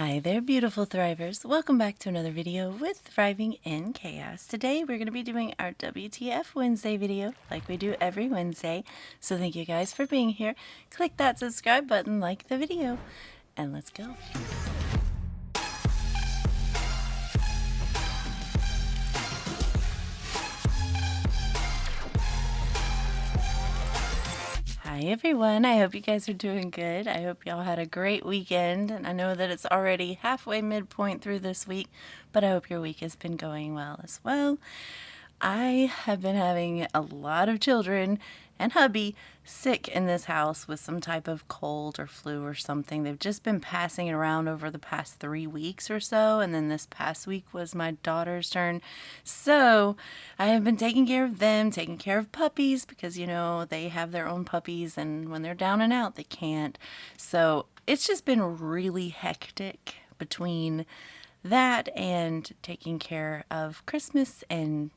Hi there, beautiful thrivers. Welcome back to another video with Thriving in Chaos. Today we're going to be doing our WTF Wednesday video like we do every Wednesday. So thank you guys for being here. Click that subscribe button, like the video, and let's go. Hi everyone, I hope you guys are doing good. I hope y'all had a great weekend, and I know that it's already halfway midpoint through this week, but I hope your week has been going well as well. I have been having a lot of children and hubby sick in this house with some type of cold or flu or something. They've just been passing it around over the past 3 weeks or so, and then this past week was my daughter's turn. So I have been taking care of them, taking care of puppies, because they have their own puppies, and when they're down and out they can't. So it's just been really hectic between that and taking care of Christmas, and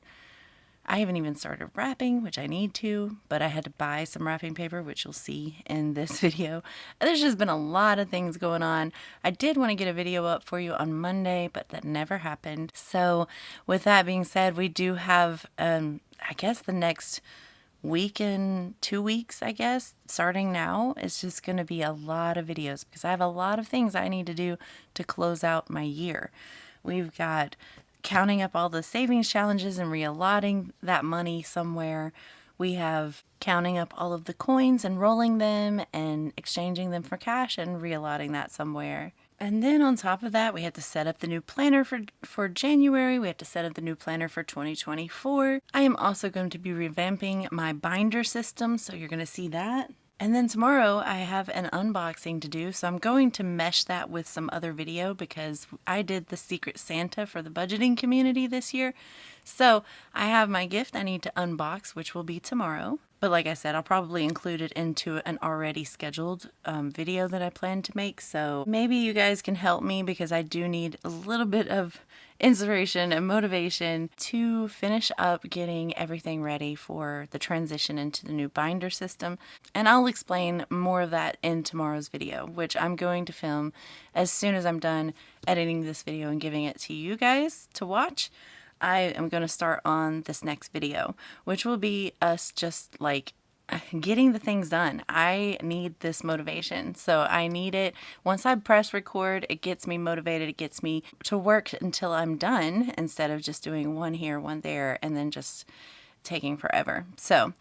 I haven't even started wrapping, which I need to, but I had to buy some wrapping paper, which you'll see in this video. There's just been a lot of things going on. I did want to get a video up for you on Monday, but that never happened. So with that being said, we do have, I guess the next week and 2 weeks, I guess, starting now, it's just going to be a lot of videos because I have a lot of things I need to do to close out my year. We've got counting up all the savings challenges and reallocating that money somewhere. We have counting up all of the coins and rolling them and exchanging them for cash and reallocating that somewhere. And then on top of that, we have to set up the new planner for January. We have to set up the new planner for 2024. I am also going to be revamping my binder system, so you're going to see that. And then tomorrow I have an unboxing to do, so I'm going to mesh that with some other video because I did the Secret Santa for the budgeting community this year. So I have my gift I need to unbox, which will be tomorrow. But like I said, I'll probably include it into an already scheduled video that I plan to make. So maybe you guys can help me because I do need a little bit of inspiration and motivation to finish up getting everything ready for the transition into the new binder system. And I'll explain more of that in tomorrow's video, which I'm going to film as soon as I'm done editing this video and giving it to you guys to watch. I am going to start on this next video, which will be us just like getting the things done. I need this motivation. So I need it. Once I press record, it gets me motivated. It gets me to work until I'm done instead of just doing one here, one there, and then just taking forever. So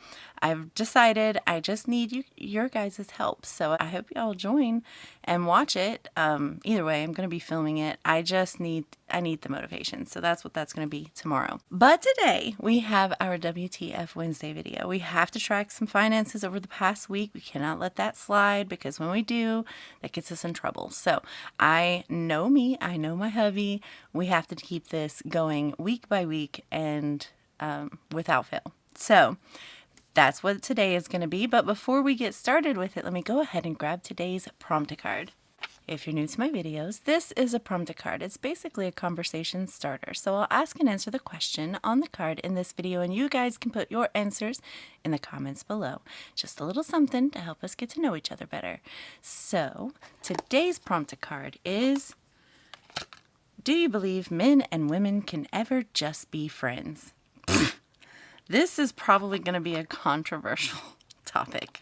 I've decided I just need your guys' help. So I hope y'all join and watch it. Either way, I'm going to be filming it. I need the motivation. So that's what that's going to be tomorrow. But today we have our WTF Wednesday video. We have to track some finances over the past week. We cannot let that slide because when we do, that gets us in trouble. So I know me, I know my hubby. We have to keep this going week by week and without fail. So that's what today is going to be. But before we get started with it, let me go ahead and grab today's prompt card. If you're new to my videos, this is a prompt card. It's basically a conversation starter. So I'll ask and answer the question on the card in this video, and you guys can put your answers in the comments below. Just a little something to help us get to know each other better. So today's prompt card is, do you believe men and women can ever just be friends? This is probably going to be a controversial topic.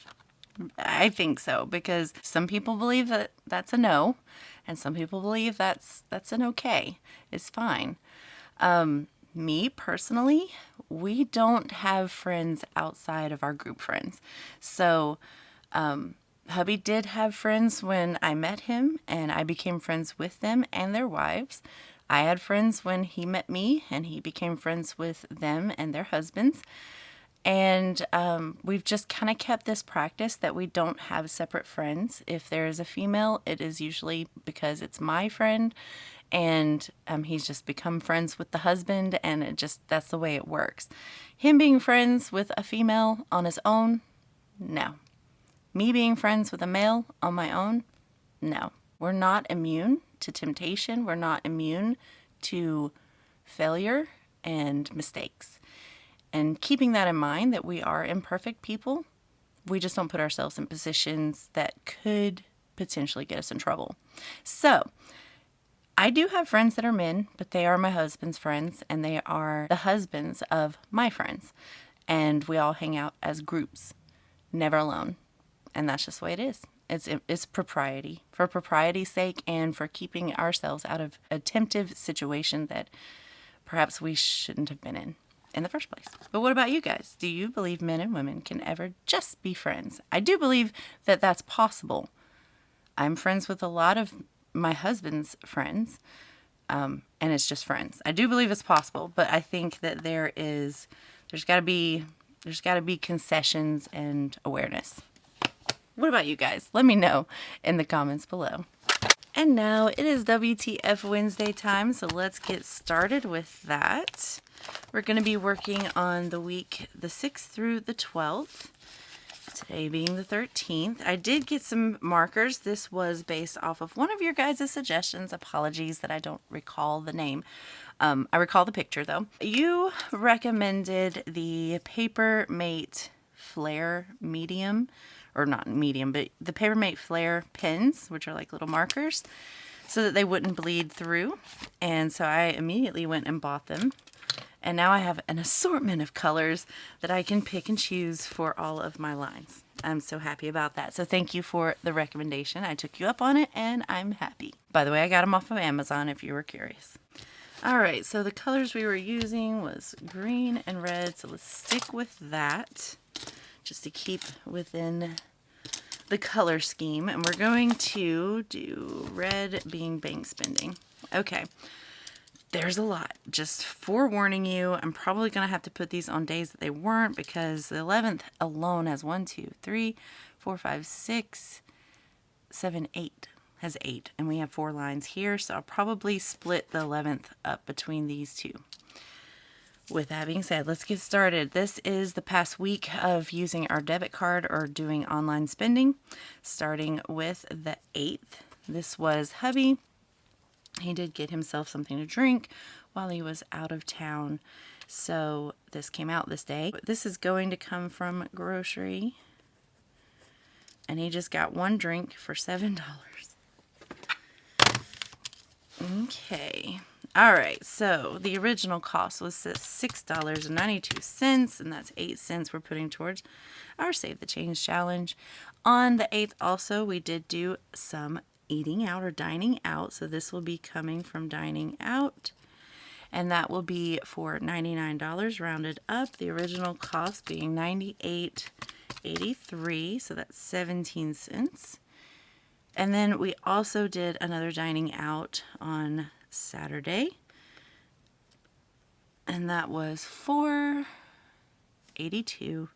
I think so, because some people believe that that's a no, and some people believe that's an okay. It's fine. Me personally, we don't have friends outside of our group friends. So hubby did have friends when I met him, and I became friends with them and their wives. I had friends when he met me, and he became friends with them and their husbands. And we've just kind of kept this practice that we don't have separate friends. If there is a female, it is usually because it's my friend, and he's just become friends with the husband, and that's the way it works. Him being friends with a female on his own, no. Me being friends with a male on my own, no. We're not immune to temptation. We're not immune to failure and mistakes. And keeping that in mind, that we are imperfect people, we just don't put ourselves in positions that could potentially get us in trouble. So I do have friends that are men, but they are my husband's friends, and they are the husbands of my friends. And we all hang out as groups, never alone. And that's just the way it is. It's propriety, for propriety's sake, and for keeping ourselves out of a temptive situation that perhaps we shouldn't have been in the first place. But what about you guys? Do you believe men and women can ever just be friends? I do believe that that's possible. I'm friends with a lot of my husband's friends, and it's just friends. I do believe it's possible, but I think that there's got to be concessions and awareness. What about you guys? Let me know in the comments below. And now it is WTF Wednesday time, so let's get started with that. We're going to be working on the week the 6th through the 12th. Today being the 13th. I did get some markers. This was based off of one of your guys' suggestions. Apologies that I don't recall the name. I recall the picture though. You recommended the Paper Mate Flare medium, or not medium, but the Paper Mate Flare pens, which are like little markers, so that they wouldn't bleed through. And so I immediately went and bought them. And now I have an assortment of colors that I can pick and choose for all of my lines. I'm so happy about that. So thank you for the recommendation. I took you up on it and I'm happy. By the way, I got them off of Amazon if you were curious. All right, so the colors we were using was green and red. So let's stick with that just to keep within the color scheme. And we're going to do red being bank spending. Okay. There's a lot. Just forewarning you, I'm probably going to have to put these on days that they weren't, because the 11th alone has 1, 2, 3, 4, 5, 6, 7, 8. Has 8. And we have 4 lines here, so I'll probably split the 11th up between these two. With that being said, let's get started. This is the past week of using our debit card or doing online spending, starting with the 8th. This was hubby. He did get himself something to drink while he was out of town. So this came out this day. This is going to come from grocery. And he just got one drink for $7. Okay. All right. So the original cost was $6.92, and that's 8 cents we're putting towards our Save the Change challenge. On the 8th also, we did do some eating out or dining out, so this will be coming from dining out, and that will be for $99 rounded up, the original cost being $98.83, so that's 17 cents. And then we also did another dining out on Saturday, and that was $4.82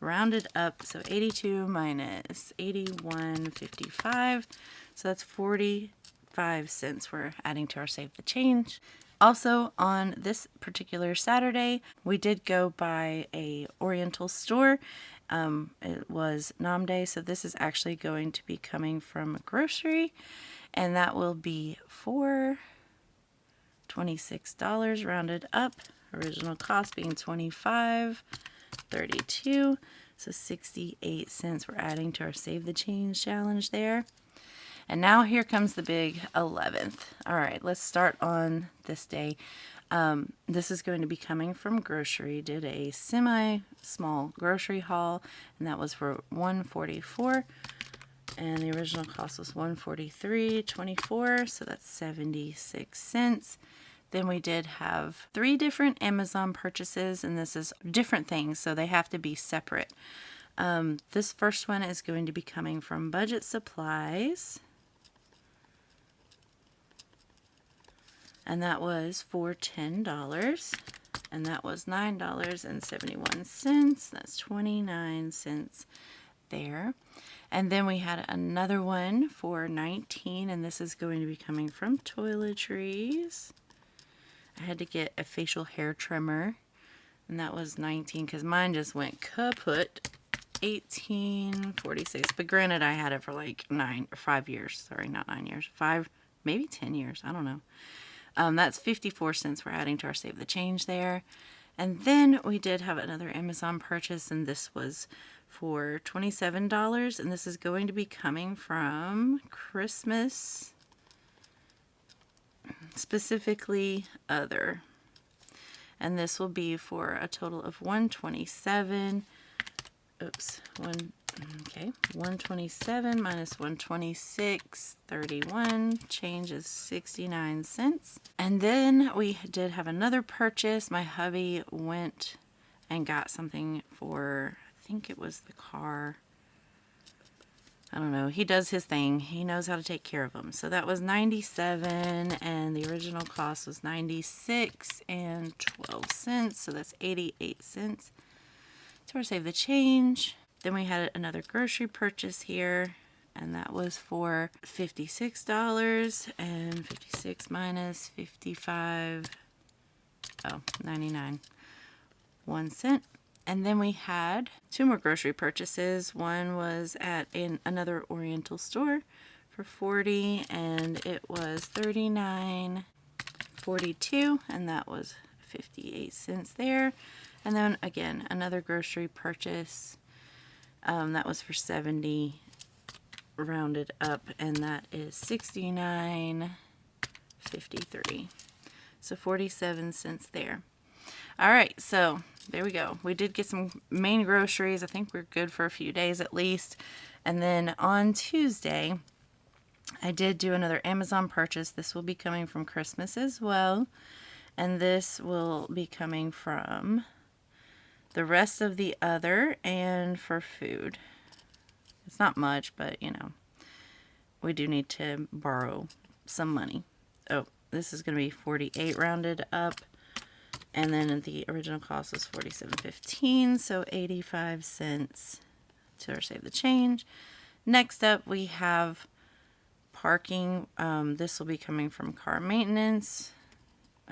rounded up, so 82 minus 81.55, so that's 45 cents we're adding to our Save the Change. Also on this particular Saturday, we did go by a Oriental store. It was Nam Day, so this is actually going to be coming from a grocery, and that will be for $26 rounded up, original cost being $25.32, so 68 cents we're adding to our Save the Change challenge there. And now here comes the big 11th. All right, let's start on this day. This is going to be coming from grocery. Did a semi-small grocery haul, and that was for $144, and the original cost was $143.24, so that's 76 cents. Then we did have 3 different Amazon purchases, and this is different things, so they have to be separate. This first one is going to be coming from Budget Supplies, and that was for $10, and that was $9.71. That's 29 cents there. And then we had another one for $19, and this is going to be coming from Toiletries. I had to get a facial hair trimmer, and that was $19 because mine just went kaput. $18.46, but granted I had it for like 5 years. Sorry, not 9 years. 5, maybe 10 years. I don't know. That's 54 cents we're adding to our Save the Change there. And then we did have another Amazon purchase, and this was for $27, and this is going to be coming from Christmas. specifically other. And this will be for a total of 127. Oops, 127 minus 126, 31. Change is 69 cents. And then we did have another purchase. My hubby went and got something for, I think it was the car. I don't know. He does his thing. He knows how to take care of them. So that was 97, and the original cost was 96 and 12 cents. So that's 88 cents. So we'll save the change. Then we had another grocery purchase here, and that was for $56, and 56 minus 55, 99, 1 cent. And then we had two more grocery purchases. One was at another Oriental store for $40, and it was $39.42, and that was 58 cents there. And then again, another grocery purchase, that was for $70, rounded up, and that is $69.53. So 47 cents there. All right, so there we go. We did get some main groceries. I think we're good for a few days at least. And then on Tuesday, I did do another Amazon purchase. This will be coming from Christmas as well. And this will be coming from the rest of the other and for food. It's not much, but you know, we do need to borrow some money. Oh, this is going to be 48 rounded up. And then the original cost was $47.15, so 85 cents to save the change. Next up, we have parking. This will be coming from car maintenance.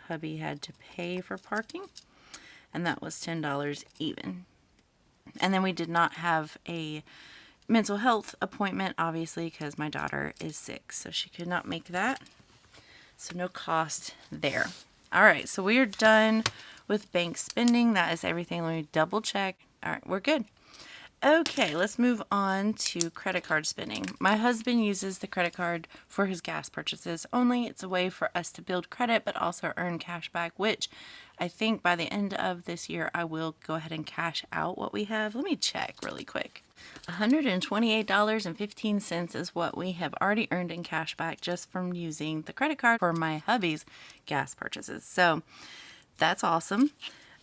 Hubby had to pay for parking, and that was $10 even. And then we did not have a mental health appointment, obviously, because my daughter is sick, so she could not make that. So no cost there. All right, so we are done with bank spending. That is everything. Let me double check. All right, we're good. Okay, let's move on to credit card spending. My husband uses the credit card for his gas purchases only. It's a way for us to build credit but also earn cash back, which I think by the end of this year I will go ahead and cash out what we have. Let me check really quick. $128.15 is what we have already earned in cash back just from using the credit card for my hubby's gas purchases. So that's awesome.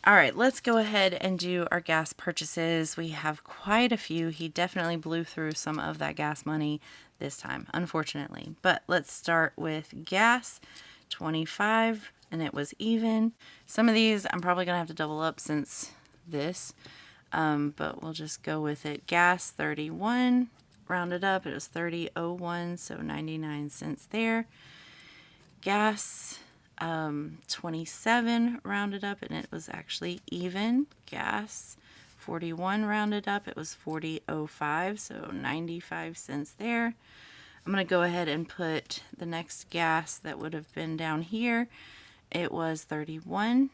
All right, let's go ahead and do our gas purchases. We have quite a few. He definitely blew through some of that gas money this time, unfortunately. But let's start with gas, 25, and it was even. Some of these I'm probably going to have to double up since this, but we'll just go with it. Gas, 31, rounded up. It was 30.01, so 99 cents there. Gas, 27 rounded up, and it was actually even. Gas, 41 rounded up, it was 40.05, so 95 cents there. I'm going to go ahead and put the next gas that would have been down here. It was 31,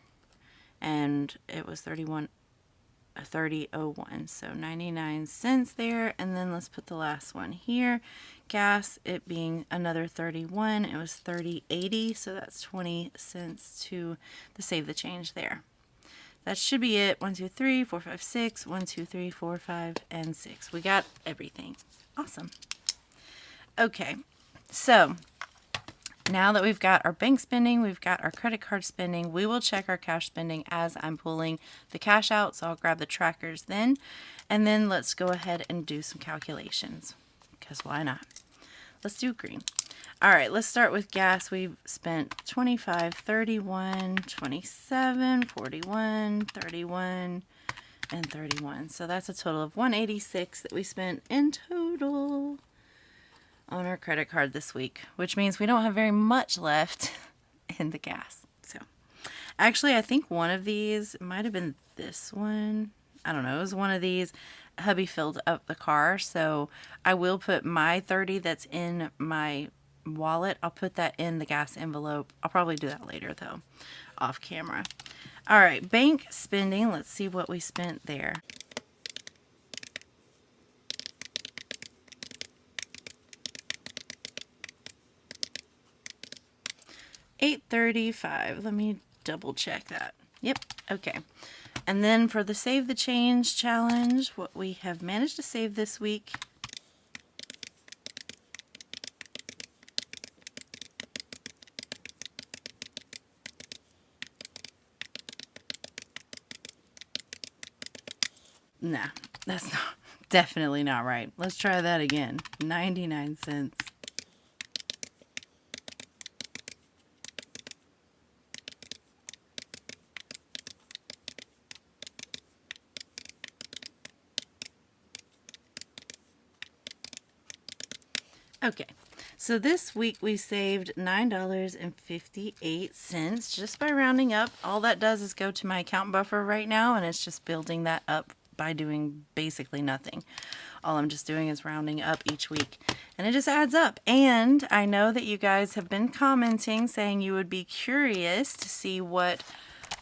and it was 30.01, so 99 cents there. And then let's put the last one here. Gas, it being another 31, it was 30.80, so that's 20 cents to save the change there. That should be it. 1, 2, 3, 4, 5, 6. 1, 2, 3, 4, 5, and 6. We got everything. Awesome. Okay, so now that we've got our bank spending, we've got our credit card spending, we will check our cash spending as I'm pulling the cash out. So I'll grab the trackers then, and then let's go ahead and do some calculations, because why not? Let's do green. All right, let's start with gas. We've spent 25, 31, 27, 41, 31, and 31. So that's a total of 186 that we spent in total on our credit card this week, which means we don't have very much left in the gas. So actually, I think one of these might have been this one. I don't know. It was one of these. Hubby filled up the car, so I will put my 30 that's in my wallet. I'll put that in the gas envelope. I'll probably do that later though, off camera. All right, bank spending. Let's see what we spent there. $8.35. Let me double check that. Yep, okay. And then for the Save the Change challenge, what we have managed to save this week nah, that's not definitely not right. Let's try that again. 99 cents. Okay, so this week we saved $9.58 just by rounding up. All that does is go to my account buffer right now, and it's just building that up by doing basically nothing. All I'm just doing is rounding up each week, and it just adds up. And I know that you guys have been commenting saying you would be curious to see what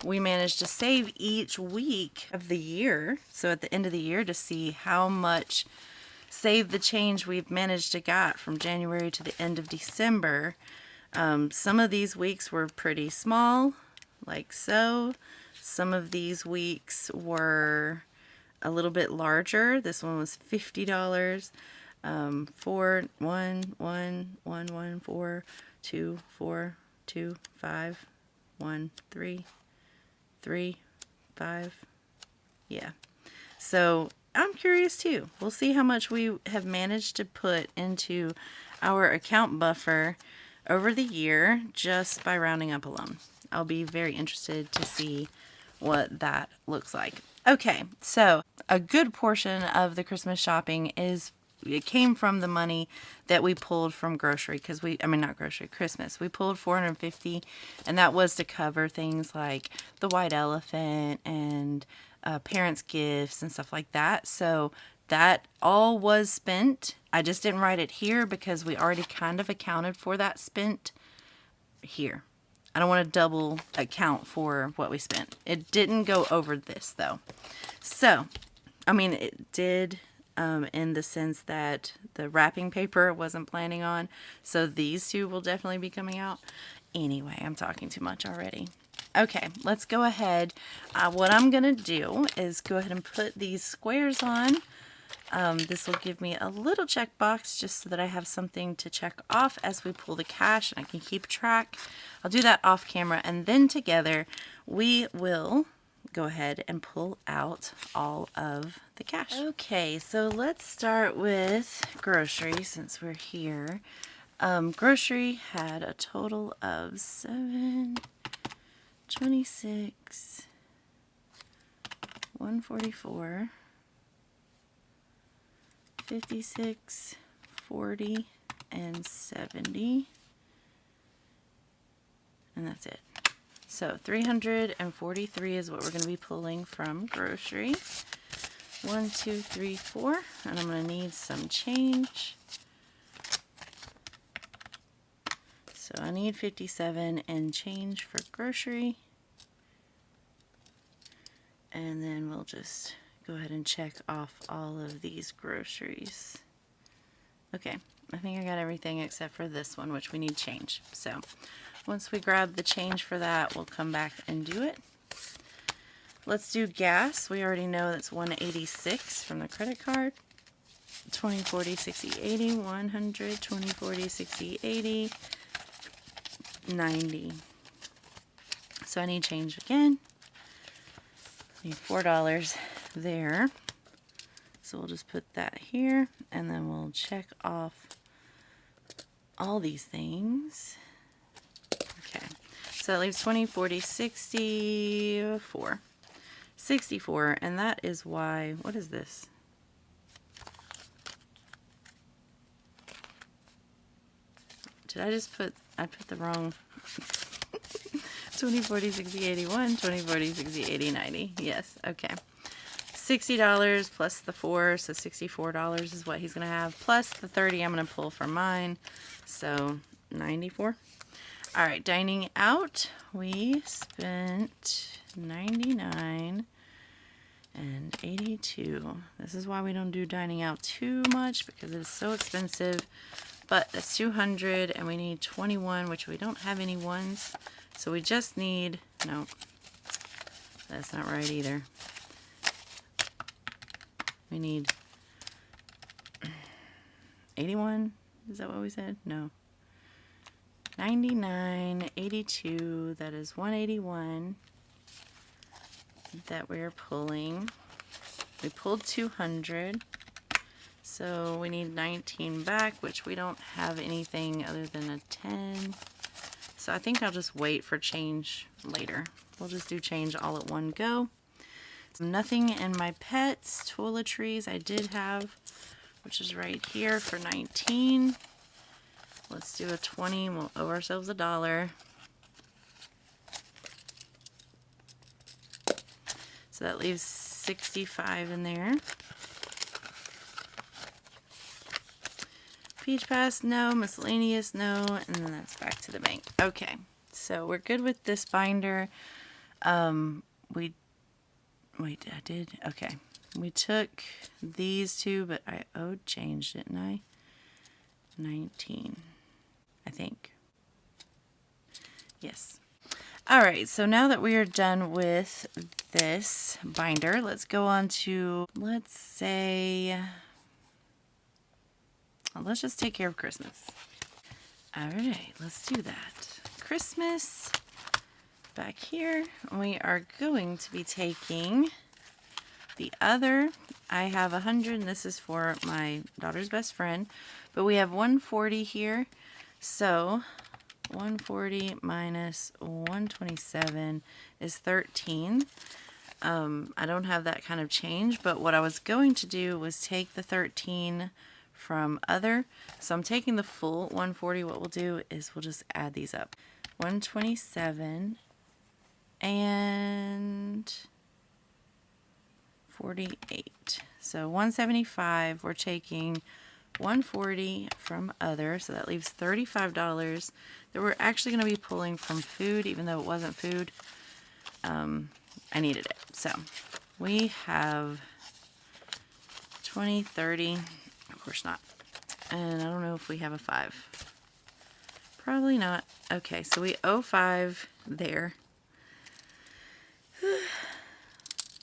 we managed to save each week of the year. So at the end of the year, to see how much Save the Change we've managed to got from January to the end of December. Some of these weeks were pretty small, like so. Some of these weeks were a little bit larger. This one was $50. 4 1 1 1 1 4 2 4 2 5 1 3 3 5. Yeah. So I'm curious too. We'll see how much we have managed to put into our account buffer over the year just by rounding up alone. I'll be very interested to see what that looks like. Okay, so a good portion of the Christmas shopping it came from the money that we pulled from grocery, because Christmas. We pulled $450, and that was to cover things like the white elephant and parents' gifts and stuff like that. So that all was spent. I just didn't write it here because we already kind of accounted for that spent here. I don't want to double account for what we spent. It didn't go over this though. So, it did in the sense that the wrapping paper wasn't planning on. So these two will definitely be coming out. Anyway, I'm talking too much already. Okay, let's go ahead. What I'm going to do is go ahead and put these squares on. This will give me a little checkbox just so that I have something to check off as we pull the cash and I can keep track. I'll do that off camera, and then together we will go ahead and pull out all of the cash. Okay, so let's start with grocery since we're here. Grocery had a total of $7.26, $144, $56, $40, and $70, and that's it. So $343 is what we're going to be pulling from grocery. 1, 2, 3, 4, and I'm going to need some change. So I need 57 and change for grocery. And then we'll just go ahead and check off all of these groceries. Okay, I think I got everything except for this one, which we need change. So once we grab the change for that, we'll come back and do it. Let's do gas. We already know that's $186 from the credit card. 20, 40, 60, 80, 100, 20, 40, 60, 80, 90. So I need change again. I need $4 there. So we'll just put that here, and then we'll check off all these things. Okay, so that leaves 20, 40, 64. 64, and that is why, what is this? Did I just put, I put the wrong 20, 40, 60, 81, 20, 40, 60, 80, 90. Yes, okay. $60 plus the 4, so $64 is what he's going to have, plus the 30 I'm going to pull from mine, so 94. All right, dining out, we spent 99 and 82. This is why we don't do dining out too much, because it's so expensive. but that's 200 and we need 21, which we don't have any ones. So we just need, no, that's not right either. We need 81, is that what we said? No. 99, 82, that is 181 that we're pulling. We pulled 200, so we need 19 back, which we don't have anything other than a 10. So I think I'll just wait for change later. We'll just do change all at one go. So nothing in my pets. Toiletries I did have, which is right here for 19. Let's do a 20. We'll owe ourselves $1. So that leaves 65 in there. Peach Pass, no. Miscellaneous, no. And then that's back to the bank. Okay, so we're good with this binder. Wait, I did? Okay. We took these two, but I owed change, didn't I? 19, I think. Yes. All right, so now that we are done with this binder, let's go on to, let's just take care of Christmas. All right, let's do that. Christmas, back here, we are going to be taking the other. I have 100, and this is for my daughter's best friend, but we have 140 here, so 140 minus 127 is 13. I don't have that kind of change, but what I was going to do was take the 13 from other. So I'm taking the full 140. What we'll do is we'll just add these up. 127 and 48. So 175, we're taking 140 from other, so that leaves $35 that we're actually going to be pulling from food, even though it wasn't food. I needed it. So we have 20, 30, of course not. And I don't know if we have a 5. Probably not. Okay, so we owe 5 there.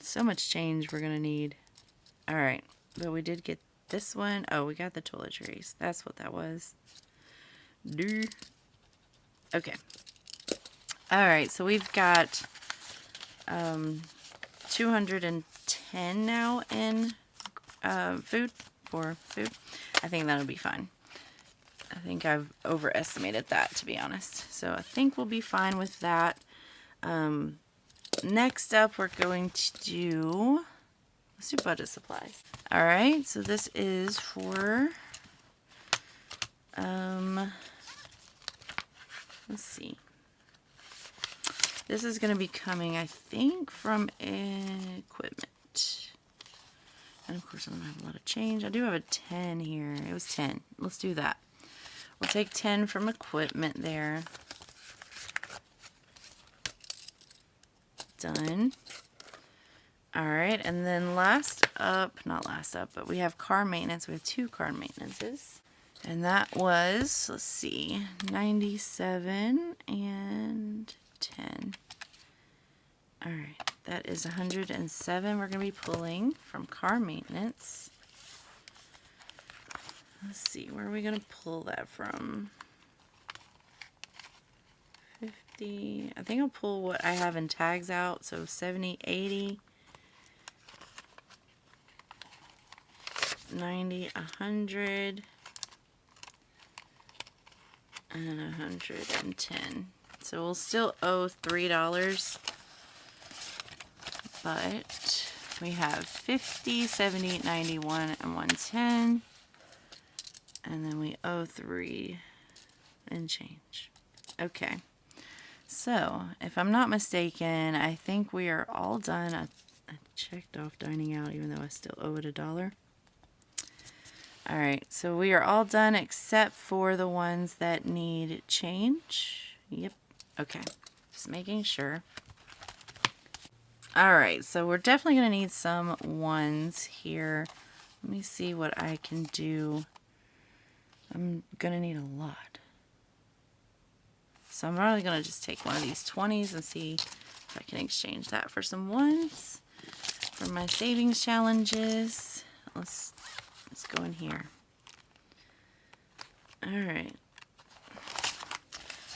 So much change we're going to need. All right, but we did get this one. Oh, we got the toiletries. That's what that was. Okay. All right, so we've got 210 now in food. I think that'll be fine. I think I've overestimated that, to be honest. So I think we'll be fine with that. Next up, we're going to do, let's do budget supplies. All right, so this is for, let's see. This is going to be coming, I think, from equipment. And of course, I don't have a lot of change. I do have a 10 here. It was 10. Let's do that. We'll take 10 from equipment there. Done. All right, and then not last up, but we have car maintenance. We have 2 car maintenances. And that was, let's see, 97 and 10. All right, that is 107 we're going to be pulling from car maintenance. Let's see, where are we going to pull that from? 50. I think I'll pull what I have in tags out, so 70, 80, 90, 100, and 110. So we'll still owe $3, but we have 50, 70, 91, and 110, and then we owe 3 and change. Okay, so if I'm not mistaken, I think we are all done. I checked off dining out, even though I still owe it $1. All right, so we are all done except for the ones that need change. Yep. Okay, just making sure. All right, so we're definitely going to need some ones here. Let me see what I can do. I'm gonna need a lot. So I'm probably gonna just take one of these 20s and see if I can exchange that for some ones for my savings challenges. Let's go in here. All right.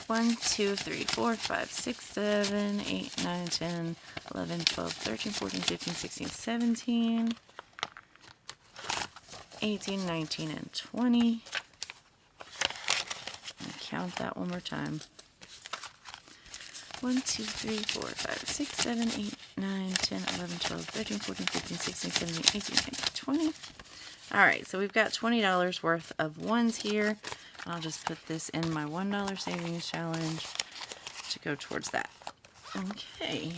1, 2, 3, 4, 5, 6, 7, 8, 9, 10, 11, 12, 13, 14, 15, 16, 17, 18, 19, and 20. And count that one more time. 1, 2, 3, 4, 5, 6, 7, 8, 9, 10, 11, 12, 13, 14, 15, 16, 17, 18, 19, 20. Alright, so we've got $20 worth of ones here. I'll just put this in my $1 savings challenge to go towards that. Okay.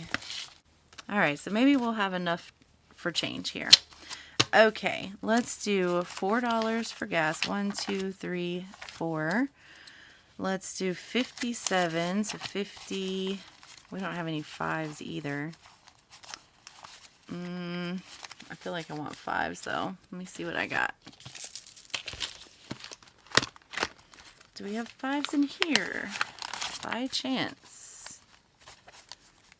Alright, so maybe we'll have enough for change here. Okay, let's do $4 for gas. 1, 2, 3, 4. Let's do 57. So 50. We don't have any 5s either. I feel like I want 5s though. Let me see what I got. Do we have 5s in here? By chance.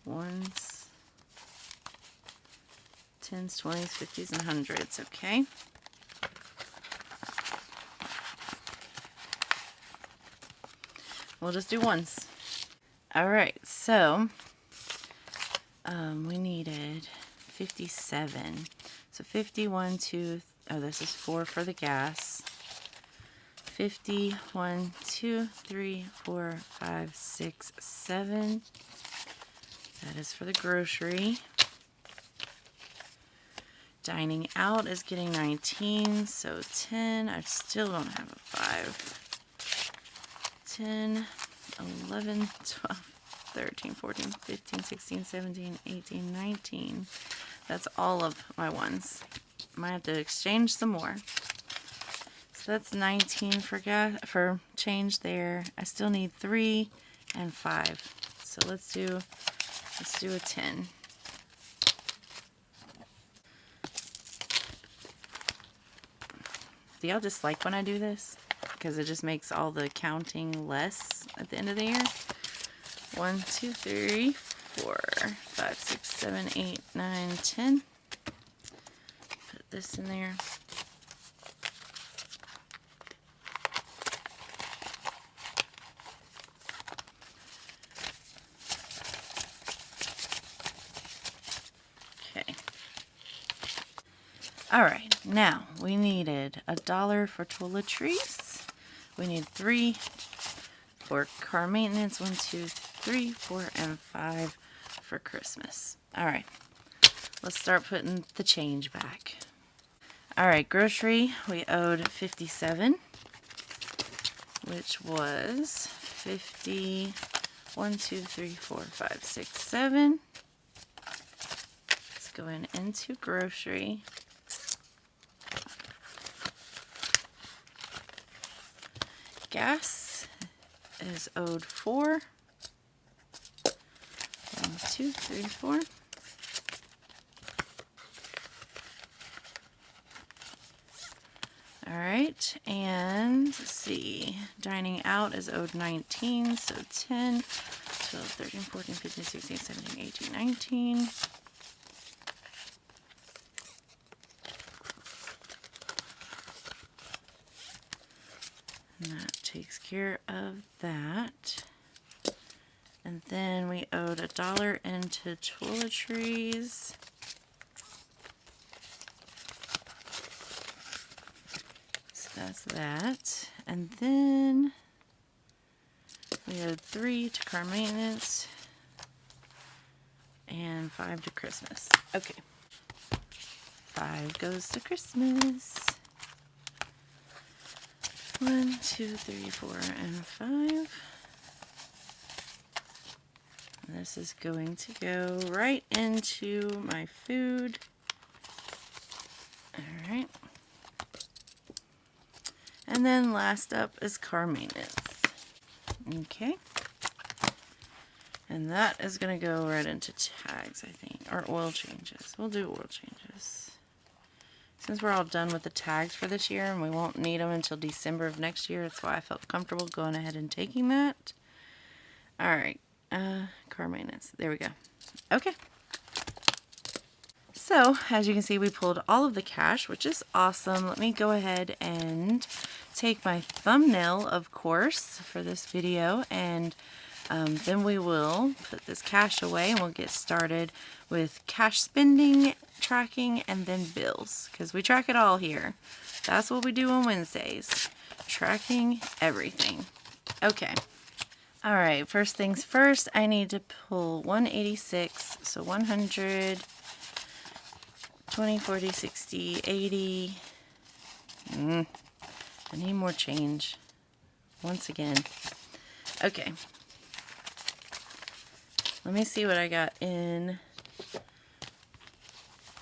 1s, 10s, 20s, 50s, and 100s. Okay. We'll just do ones. Alright, so we needed 57. So 51, 2, oh, this is 4 for the gas. 50, 1, 2, 3, 4, 5, 6, 7. That is for the grocery. Dining out is getting 19, so 10. I still don't have a 5. 10, 11, 12, 13, 14, 15, 16, 17, 18, 19. That's all of my ones. Might have to exchange some more. So that's 19 for change there. I still need 3 and 5. So let's do a 10. Do y'all just like when I do this? Because it just makes all the counting less at the end of the year. 1, 2, 3, 4, 5, 6, 7, 8, 9, 10. Put this in there. Okay. Alright, now we needed $1 for toiletries. We need 3 for car maintenance. 1, 2, 3, 4, and 5 for Christmas. Alright, let's start putting the change back. Alright, grocery, we owed 57, which was 50, 1, 2, 3, 4, 5, 6, 7. Let's go into grocery. Gas is owed 4. 1, 2, 3, 4. Alright, and let's see. Dining out is owed 19, so 10, 12, 13, 14, 15, 16, 17, 18, 19. And that takes care of that. And then we owed $1 into toiletries. So that's that. And then we owed 3 to car maintenance and 5 to Christmas. Okay. 5 goes to Christmas. 1, 2, 3, 4, and 5. And this is going to go right into my food. Alright. And then last up is car maintenance. Okay. And that is going to go right into tags, I think. Or oil changes. We'll do oil changes. Since we're all done with the tags for this year and we won't need them until December of next year, that's why I felt comfortable going ahead and taking that. All right, car maintenance. There we go. Okay. So, as you can see, we pulled all of the cash, which is awesome. Let me go ahead and take my thumbnail, of course, for this video, and then we will put this cash away and we'll get started with cash spending, tracking, and then bills, because we track it all here. That's what we do on Wednesdays, tracking everything. Okay. All right, first things first, I need to pull 186, so 100, 20, 40, 60, 80. I need more change once again. Okay. Let me see what I got in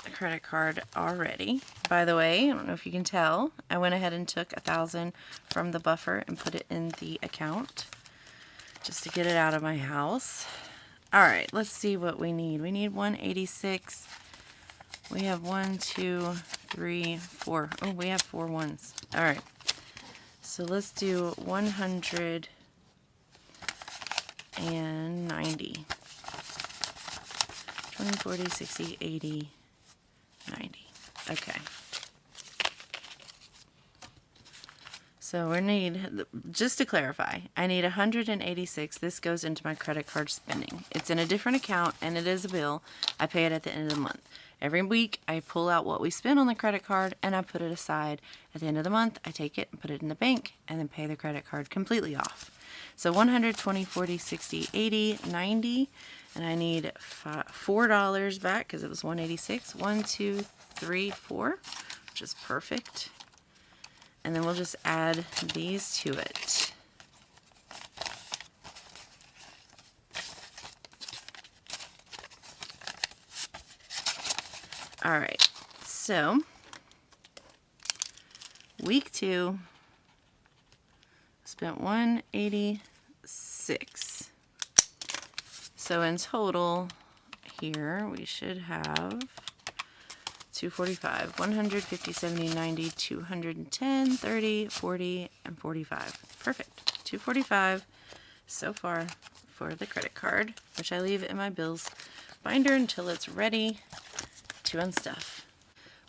the credit card already. By the way, I don't know if you can tell, I went ahead and took $1,000 from the buffer and put it in the account just to get it out of my house. All right, let's see what we need. We need 186. We have 1, 2, 3, 4. Oh, we have 4 ones. All right. So let's do 190. 20, 40, 60, 80, 90. Okay. So we need, just to clarify, I need 186. This goes into my credit card spending. It's in a different account and it is a bill. I pay it at the end of the month. Every week I pull out what we spend on the credit card and I put it aside. At the end of the month, I take it and put it in the bank and then pay the credit card completely off. So 120, 40, 60, 80, 90. And I need $4 back because it was 186. 1, 2, 3, 4, which is perfect. And then we'll just add these to it. All right, so week 2 spent 186. So in total here we should have 245, 100, 50, 70, 90, 210, 30, 40, and 45. Perfect. 245 so far for the credit card, which I leave in my bills binder until it's ready to unstuff.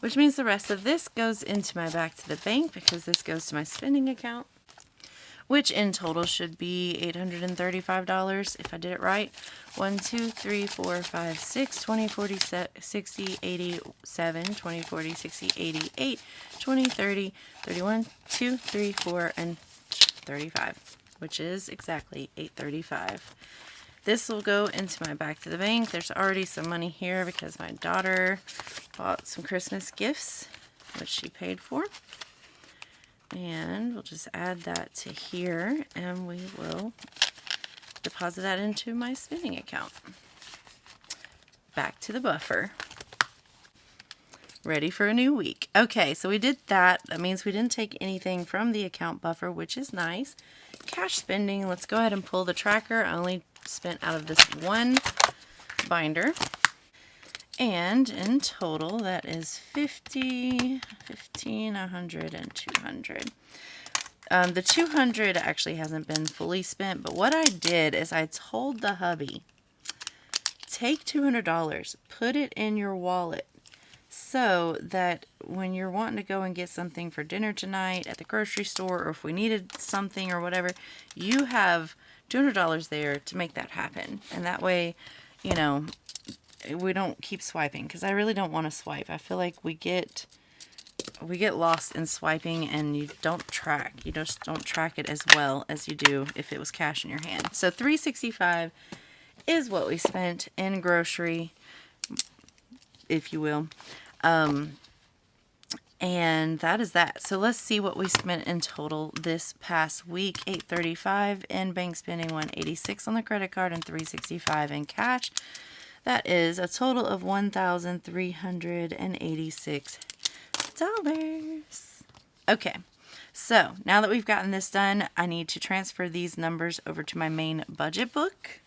Which means the rest of this goes into my back to the bank because this goes to my spending account, which in total should be $835 if I did it right. 1, 2, 3, 4, 5, 6, 20, 40, 60, 87, 20, 40, 60, 88, 20, 30, 31, 2, 3, 4, and 35, which is exactly $835. This will go into my back to the bank. There's already some money here because my daughter bought some Christmas gifts, which she paid for. And we'll just add that to here and we will deposit that into my spending account. Back to the buffer. Ready for a new week. Okay, so we did that. That means we didn't take anything from the account buffer, which is nice. Cash spending, let's go ahead and pull the tracker. I only spent out of this one binder. And in total, that is 50, 15, 100, and 200. The 200 actually hasn't been fully spent, but what I did is I told the hubby, take $200, put it in your wallet so that when you're wanting to go and get something for dinner tonight at the grocery store, or if we needed something or whatever, you have $200 there to make that happen. And that way, you know, we don't keep swiping, because I really don't want to swipe. I feel like we get lost in swiping and you don't track. You just don't track it as well as you do if it was cash in your hand. So $365 is what we spent in grocery, if you will. And that is that. So let's see what we spent in total this past week. $835 in bank spending, $186 on the credit card, and $365 in cash. That is a total of $1,386. Okay, so now that we've gotten this done, I need to transfer these numbers over to my main budget book,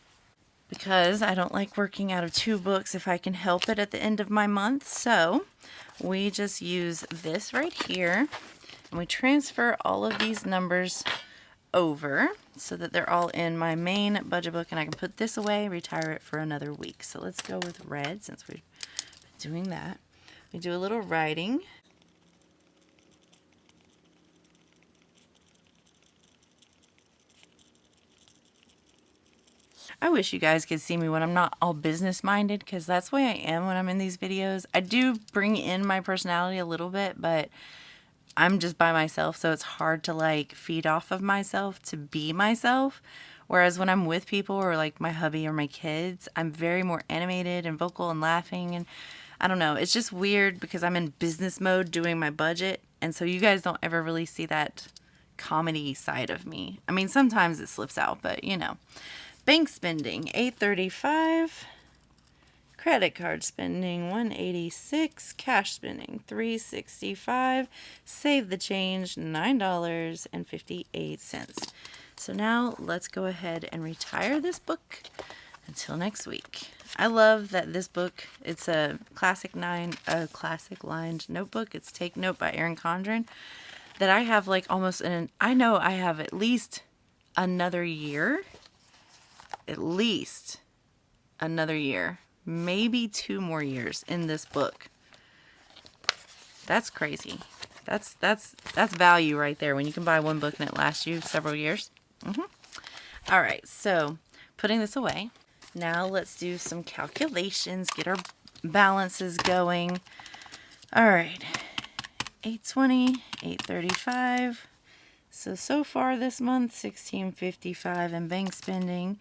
because I don't like working out of 2 books if I can help it at the end of my month. So we just use this right here, and we transfer all of these numbers over so that they're all in my main budget book, and I can put this away, retire it for another week. So let's go with red since we've been doing that. We do a little writing. I wish you guys could see me when I'm not all business minded, because that's the way I am when I'm in these videos. I do bring in my personality a little bit, but I'm just by myself, so it's hard to like feed off of myself to be myself. Whereas when I'm with people or like my hubby or my kids, I'm very more animated and vocal and laughing, and I don't know. It's just weird because I'm in business mode doing my budget, and so you guys don't ever really see that comedy side of me. I mean, sometimes it slips out, but you know. Bank spending, $835. Credit card spending, $186. Cash spending, $365. Save the change, $9.58. So now let's go ahead and retire this book until next week. I love that this book, it's a classic lined notebook. It's Take Note by Erin Condren, that I have like I know I have at least another year. At least another year, maybe 2 more years in this book. That's crazy. That's value right there when you can buy one book and it lasts you several years. All right, so putting this away. Now let's do some calculations, get our balances going. All right, 820, 835. So far this month, 1655 in bank spending,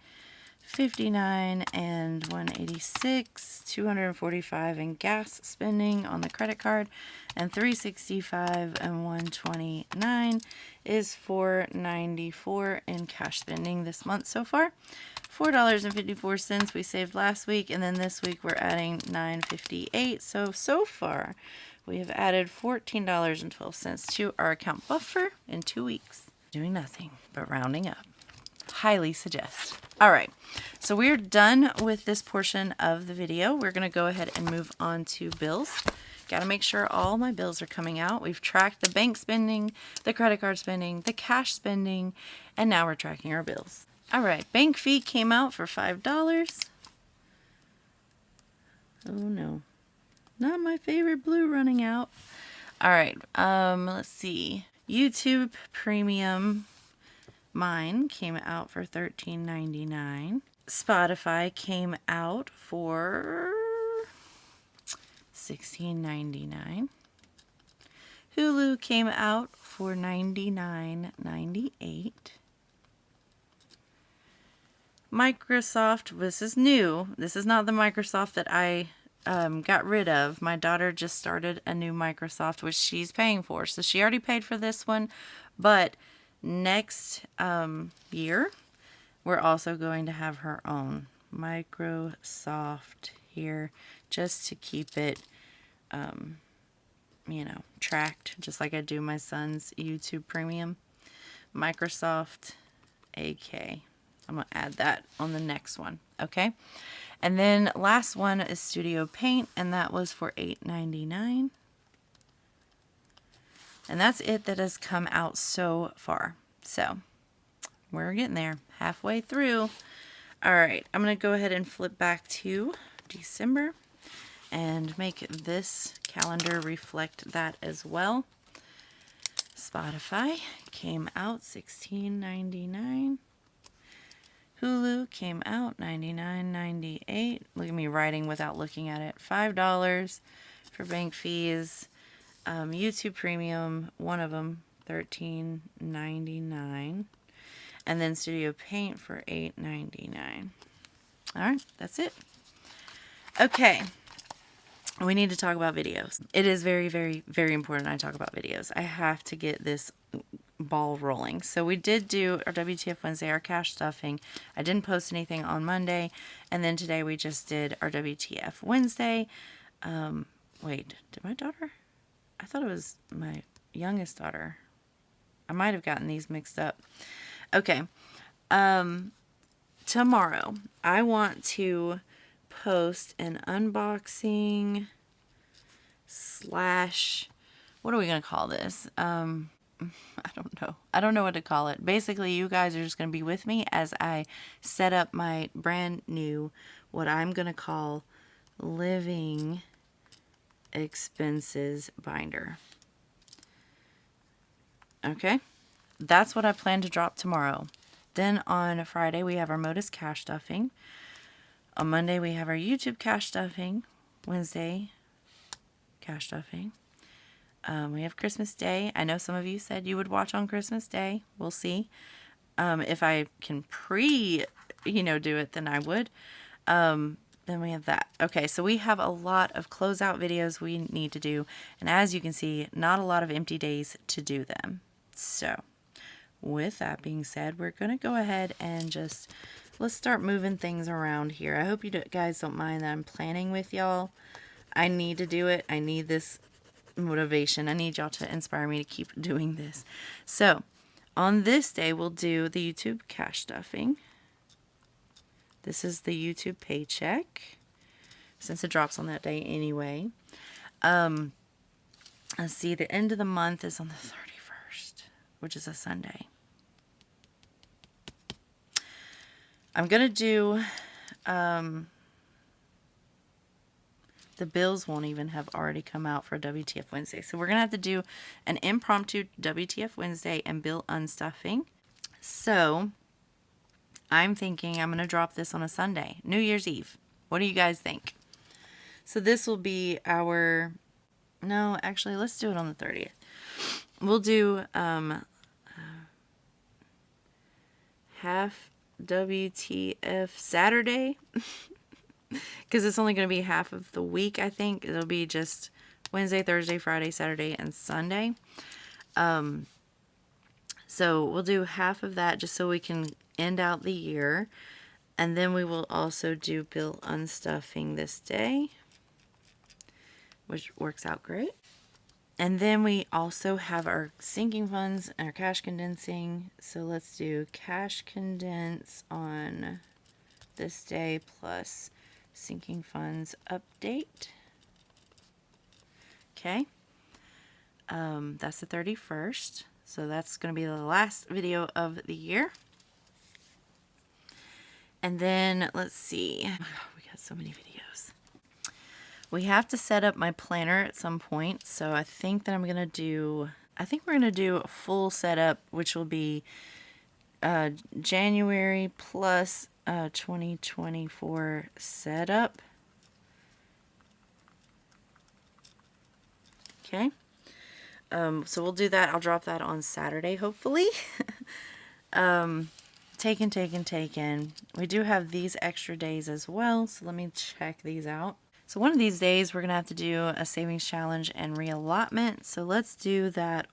59 and 186, 245 in gas spending on the credit card, and 365 and 129 is 494 in cash spending this month so far. $4.54 we saved last week, and then this week we're adding $9.58. So far we have added $14.12 to our account buffer in 2 weeks. Doing nothing but rounding up. Highly suggest. All right, so we're done with this portion of the video. We're going to go ahead and move on to bills. Got to make sure all my bills are coming out. We've tracked the bank spending, the credit card spending, the cash spending, and now we're tracking our bills. All right, bank fee came out for $5. Oh no, not my favorite blue running out. All right, let's see. YouTube Premium, mine came out for $13.99. Spotify came out for $16.99. Hulu came out for $99.98. Microsoft, this is new. This is not the Microsoft that I got rid of. My daughter just started a new Microsoft, which she's paying for. So she already paid for this one, but next year, we're also going to have her own Microsoft here, just to keep it, tracked, just like I do my son's YouTube Premium. Microsoft AK. I'm going to add that on the next one, okay? And then last one is Studio Paint, and that was for $8.99. And that's it that has come out so far. So we're getting there, halfway through. All right, I'm going to go ahead and flip back to December and make this calendar reflect that as well. Spotify came out $16.99. Hulu came out $99.98. Look at me writing without looking at it. $5 for bank fees. YouTube Premium, one of them, $13.99. And then Studio Paint for $8.99. All right, that's it. Okay, we need to talk about videos. It is very, very, very important I talk about videos. I have to get this ball rolling. So we did do our WTF Wednesday, our cash stuffing. I didn't post anything on Monday. And then today we just did our WTF Wednesday. Wait, did my daughter? I thought it was my youngest daughter. I might have gotten these mixed up. Okay. tomorrow, I want to post an unboxing slash, what are we going to call this? I don't know. I don't know what to call it. Basically, you guys are just going to be with me as I set up my brand new, what I'm going to call living expenses binder. Okay? That's what I plan to drop tomorrow. Then on Friday, we have our Modus cash stuffing. On Monday, we have our YouTube cash stuffing. Wednesday, cash stuffing. We have Christmas Day. I know some of you said you would watch on Christmas Day. We'll see. If I can do it, then I would. Then we have that. Okay, so we have a lot of closeout videos we need to do. And as you can see, not a lot of empty days to do them. So, with that being said, we're going to go ahead and let's start moving things around here. I hope you guys don't mind that I'm planning with y'all. I need to do it. I need this motivation. I need y'all to inspire me to keep doing this. So, on this day, we'll do the YouTube cash stuffing. This is the YouTube paycheck, since it drops on that day anyway. Let's see, the end of the month is on the 31st, which is a Sunday. I'm going to do, the bills won't even have already come out for WTF Wednesday. So we're going to have to do an impromptu WTF Wednesday and bill unstuffing. So I'm thinking I'm going to drop this on a Sunday, New Year's Eve. What do you guys think? So this will be no, actually, let's do it on the 30th. We'll do half WTF Saturday, because it's only going to be half of the week, I think. It'll be just Wednesday, Thursday, Friday, Saturday, and Sunday. So we'll do half of that just so we can end out the year. And then we will also do bill unstuffing this day, which works out great. And then we also have our sinking funds and our cash condensing. So let's do cash condense on this day plus sinking funds update. Okay. That's the 31st. So that's going to be the last video of the year. And then let's see. We got so many videos. We have to set up my planner at some point. So I think that we're going to do a full setup, which will be January plus 2024 setup. Okay. So we'll do that. I'll drop that on Saturday, hopefully. Taken. We do have these extra days as well. So let me check these out. So one of these days, we're going to have to do a savings challenge and reallotment. So let's do that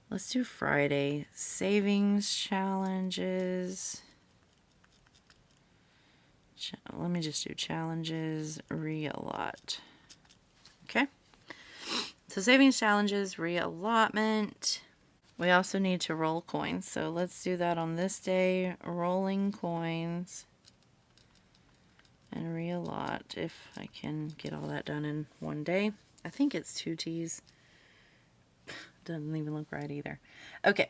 let's do Friday. Savings challenges. Let me just do challenges, reallot. Okay. So savings challenges, reallotment. We also need to roll coins. So let's do that on this day. Rolling coins. And reallot, if I can get all that done in one day. I think it's 2 T's. Doesn't even look right either. Okay.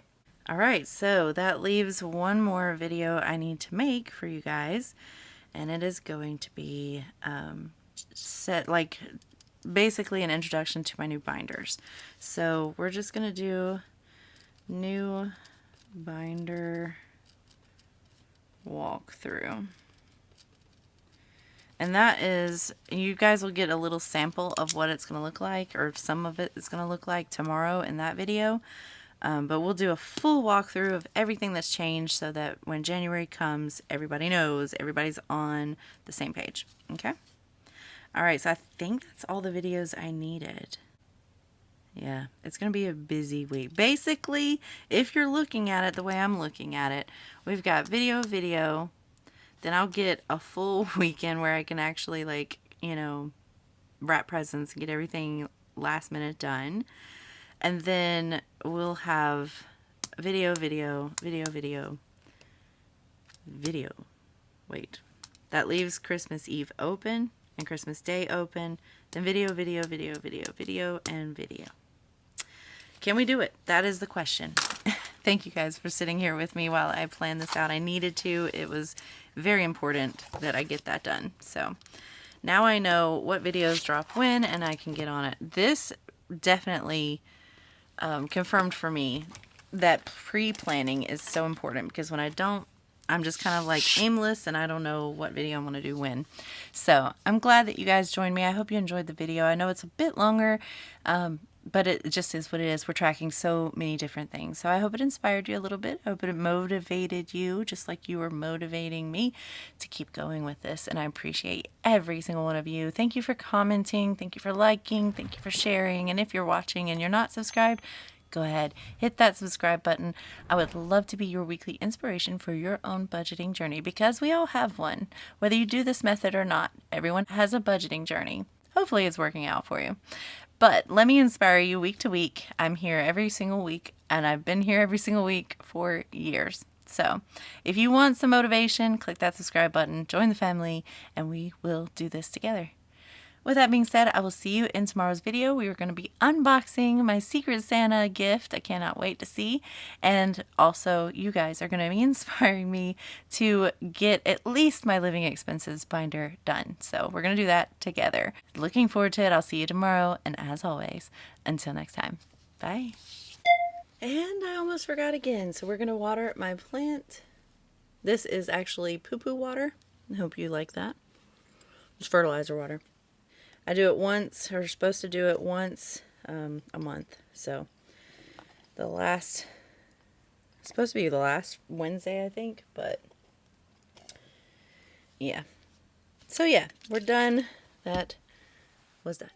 All right. So that leaves one more video I need to make for you guys. And it is going to be basically an introduction to my new binders. So we're just going to do new binder walkthrough. And that is, you guys will get a little sample of what it's going to look like, or some of it is going to look like tomorrow in that video. But we'll do a full walkthrough of everything that's changed so that when January comes, everybody knows, everybody's on the same page. Okay? Alright, so I think that's all the videos I needed. Yeah, it's going to be a busy week. Basically, if you're looking at it the way I'm looking at it, we've got video, then I'll get a full weekend where I can actually, wrap presents and get everything last minute done. And then we'll have video, video. Wait, that leaves Christmas Eve open and Christmas Day open. Then video, video, video, video, video, and video. Can we do it? That is the question. Thank you guys for sitting here with me while I planned this out. I needed to. It was very important that I get that done. So now I know what videos drop when and I can get on it. This definitely confirmed for me that pre-planning is so important, because when I don't, I'm just kind of like aimless and I don't know what video I'm going to do when. So I'm glad that you guys joined me. I hope you enjoyed the video. I know it's a bit longer, but it just is what it is. We're tracking so many different things. So I hope it inspired you a little bit. I hope it motivated you just like you were motivating me to keep going with this. And I appreciate every single one of you. Thank you for commenting. Thank you for liking. Thank you for sharing. And if you're watching and you're not subscribed, go ahead, hit that subscribe button. I would love to be your weekly inspiration for your own budgeting journey, because we all have one. Whether you do this method or not, everyone has a budgeting journey. Hopefully it's working out for you. But let me inspire you week to week. I'm here every single week, and I've been here every single week for years. So if you want some motivation, click that subscribe button, join the family, and we will do this together. With that being said, I will see you in tomorrow's video. We are going to be unboxing my Secret Santa gift. I cannot wait to see. And also, you guys are going to be inspiring me to get at least my living expenses binder done. So we're going to do that together. Looking forward to it. I'll see you tomorrow. And as always, until next time, bye. And I almost forgot again. So we're going to water my plant. This is actually poo-poo water. I hope you like that. It's fertilizer water. I do it once, or supposed to do it once a month. So it's supposed to be the last Wednesday, I think, but yeah. So yeah, we're done. That was done.